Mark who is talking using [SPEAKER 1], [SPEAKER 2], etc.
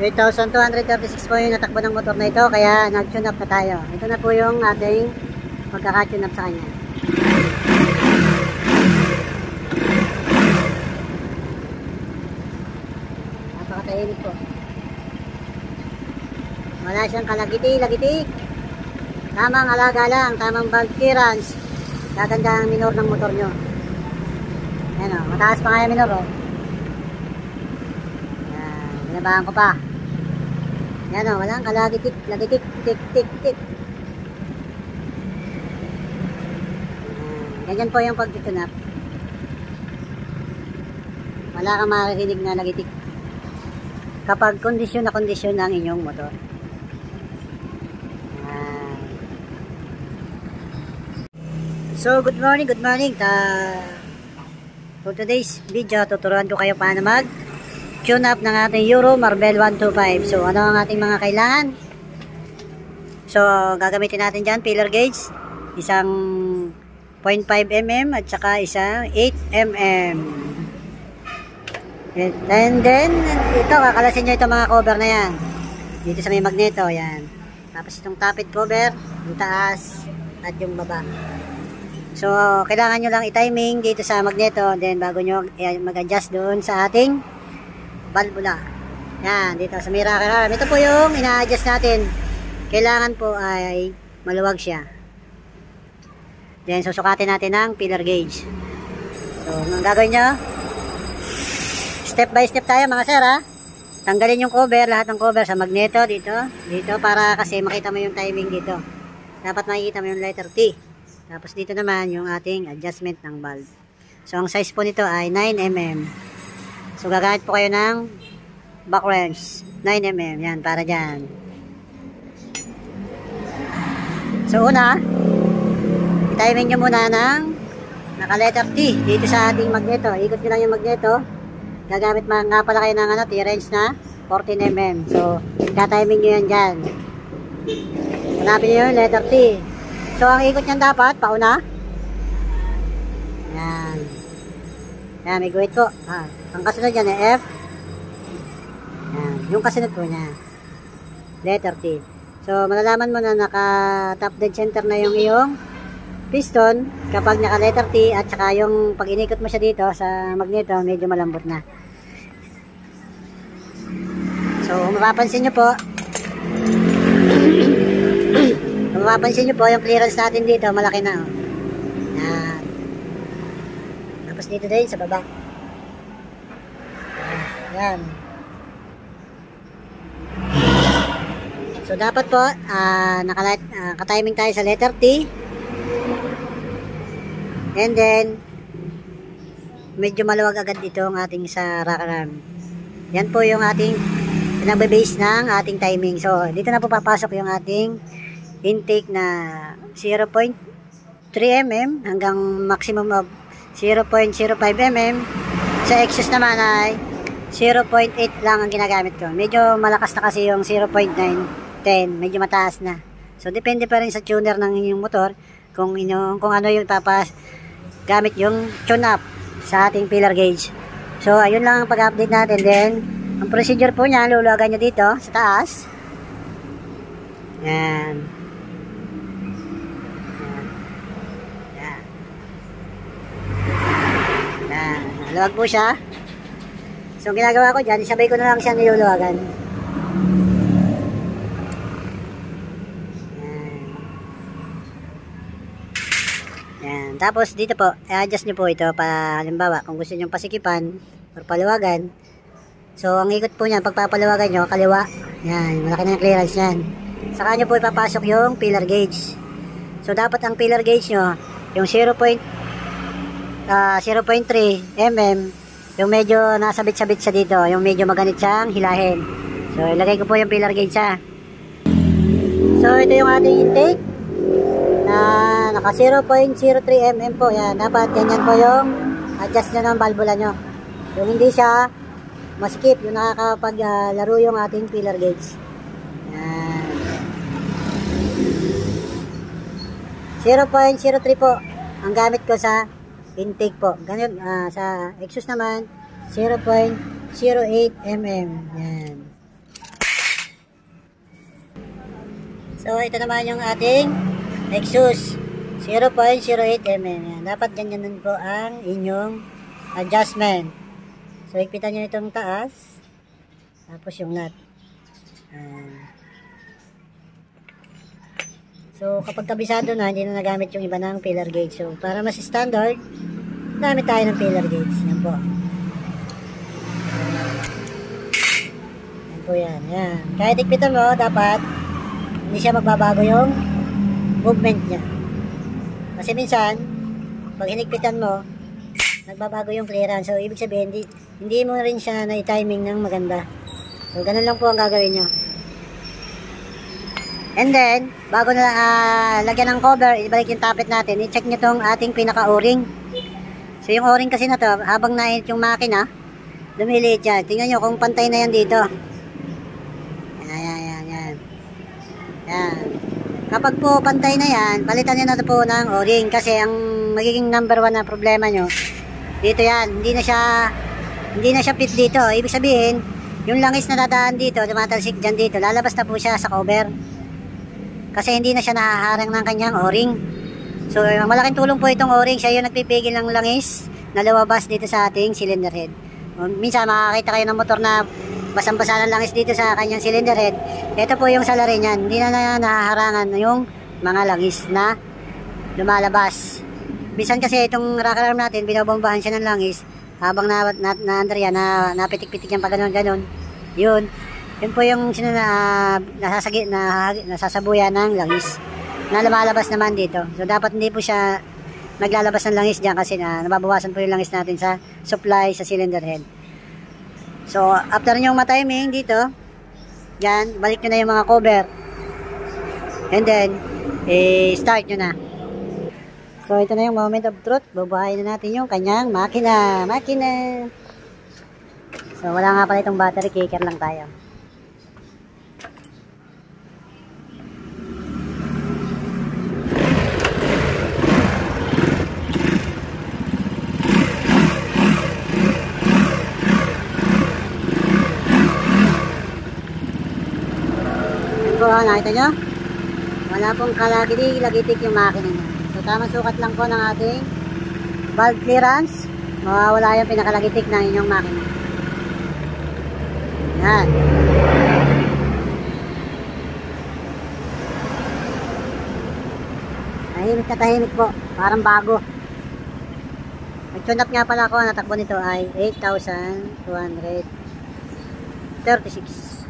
[SPEAKER 1] 8,236 po yung natakbo ng motor na ito, kaya nag-tune up na tayo. Ito na po yung ating magkaka-tune up sa kanya. Napakatahimik po. Wala siyang kalagiti-lagiti. Tamang alaga lang, tamang valve clearance. Gaganda ang minor ng motor nyo. Ayan o, mataas pa nga yung minor o. Binabahan ko pa. Yan o, walang kalagitik, lagitik, tik, tik, tik. Ganyan po yung pag-tune up. Wala kang maririnig na lagitik kapag kondisyon na kondisyon ang inyong motor. So, good morning, good morning. For today's video, tuturuan ko kayo paano mag-tune up ng ating Euro Marvel 125. So, ano ang ating mga kailangan? So, gagamitin natin dyan, filler gauge, isang 0.5 mm at saka isang 8 mm. And then, ito, kakalasin nyo itong mga cover na yan. Dito sa may magneto, yan. Tapos itong tappet cover, yung taas, at yung baba. So, kailangan nyo lang i-timing dito sa magneto, then bago nyo mag-adjust doon sa ating valvula. Yan, dito sa may rocker arm. Ito po yung ina-adjust natin. Kailangan po ay maluwag siya. Then, susukatin natin ng filler gauge. So, ang gagawin nyo, step by step tayo mga sir ha. Tanggalin yung cover, lahat ng cover sa magneto dito, para kasi makita mo yung timing dito. Dapat makikita mo yung letter T. Tapos dito naman yung ating adjustment ng valve. So ang size po nito ay 9 mm. So gagamit po kayo ng back wrench 9 mm. Yan, para dyan. So una, i-timing nyo muna ng naka-letter T dito sa ating magneto. Ikot nyo lang yung magneto. Gagamit nga pala kayo ng T-wrench na 14 mm. So i-timing nyo yan dyan. Hanapin nyo yung letter T. So, ang ikot niyan dapat, pauna. Yan. Yan, may guhit po. Ang kasunod yan ay F. Yan, yung kasunod po niya. Letter T. So, malalaman mo na naka-top dead center na yung iyong piston kapag naka-letter T at saka yung pag inikot mo siya dito sa magneto, medyo malambot na. So, mapapansin nyo po, mapapansin nyo po yung clearance natin dito malaki na oh. Yan. Tapos dito din sa baba. Yan. So dapat po naka-timing tayo sa letter T. And then medyo maluwag agad dito ang ating sa rocker arm. Yan po yung ating pinagbe-base ng ating timing. So dito na po papasok yung ating intake na 0.3 mm hanggang maximum of 0.05 mm. Sa exhaust naman ay 0.8 lang ang ginagamit ko. Medyo malakas na kasi yung 0.9, 10, medyo mataas na. So depende pa rin sa tuner ng inyong motor kung ano yung gamit yung tune up sa ating filler gauge. So ayun lang ang pag-update natin. Then ang procedure po niya, luluwagan nyo dito sa taas. Yan. Luwag po siya. So, ang ginagawa ko dyan, isabay ko na lang siya niluluwagan. Yan. Tapos, dito po, i-adjust nyo po ito para, halimbawa, kung gusto nyo pasikipan or paluwagan. So, ang ikot po niyan, pagpapaluwagan nyo, kaliwa. Yan, malaki na yung clearance yan. Saka nyo po ipapasok yung filler gauge. So, dapat ang filler gauge nyo, yung 0.3 mm, yung medyo nasabit-sabit siya dito, yung medyo maganit siyang hilahin. So ilagay ko po yung filler gauge siya. So ito yung ating intake na naka 0.03 mm po. Yan, dapat ganyan po yung adjust nyo ng valvula nyo. Yung hindi siya maskip, yung nakakapaglaro yung ating filler gauge. Yan, 0.03 po ang gamit ko sa intake po. Ganun, sa exhaust naman 0.08 mm. Yan. So, ito naman yung ating exhaust. 0.08 mm. Yan. Dapat ganyan po ang inyong adjustment. So, ikpitan nyo itong taas. Tapos yung nut. So, kapag kabisado na, hindi na nagamit yung iba ng filler gauge. So, para mas standard, gamit tayo ng filler gauge. Yan po. Yan po yan. Yan. Kahit ikpitan mo, dapat hindi siya magbabago yung movement niya. Kasi minsan, pag hinigpitan mo, nagbabago yung clearance. So, ibig sabihin, hindi mo rin siya na-timing ng maganda. So, ganun lang po ang gagawin nyo. And then, bago na lagyan ng cover, ibalik yung tappet natin, i-check nyo tong ating pinaka-o-ring. So, yung o-ring kasi na to, habang nainit yung makina, lumiliit yan. Tingnan nyo kung pantay na yan dito. Yan. Kapag po pantay na yan, palitan nyo na to po ng o-ring. Kasi ang magiging number 1 na problema nyo, dito yan. Hindi na siya fit dito. Ibig sabihin, yung langis na dadaan dito, tumatalsik dyan dito, lalabas na po siya sa cover. Kasi hindi na siya nahaharang ng kanyang o-ring. So, malaking tulong po itong o-ring. Siya yung nagpipigil ng langis na lumabas dito sa ating cylinder head. Minsan, makakita kayo ng motor na basang-basa ng langis dito sa kanyang cylinder head. Ito po yung salarin niyan. Hindi na nahaharangan yung mga langis na lumalabas. Minsan kasi itong rocker arm natin, binobombahan siya ng langis. Habang napitik-pitik yan pa ganon. Yun po yung nasasabuyan ng langis na lumalabas naman dito. So, dapat hindi po siya naglalabas ng langis dyan kasi nababawasan po yung langis natin sa supply sa cylinder head. So, after nyo matiming dito, yan, balik nyo na yung mga cover. And then, start nyo na. So, ito na yung moment of truth. Bubuhayin na natin yung kanyang makina. So, wala nga pala itong battery. Kicker lang tayo. Yan po, nakita nyo? Wala pong kalagiti-lagitik yung makina niya. So, tamang sukat lang po ng ating valve clearance. Mawawala yung pinakalagitik ng inyong makina. Yan. Tahimik po. Parang bago. Nag-tune up nga pala ako. Natakbo nito ay 8,236.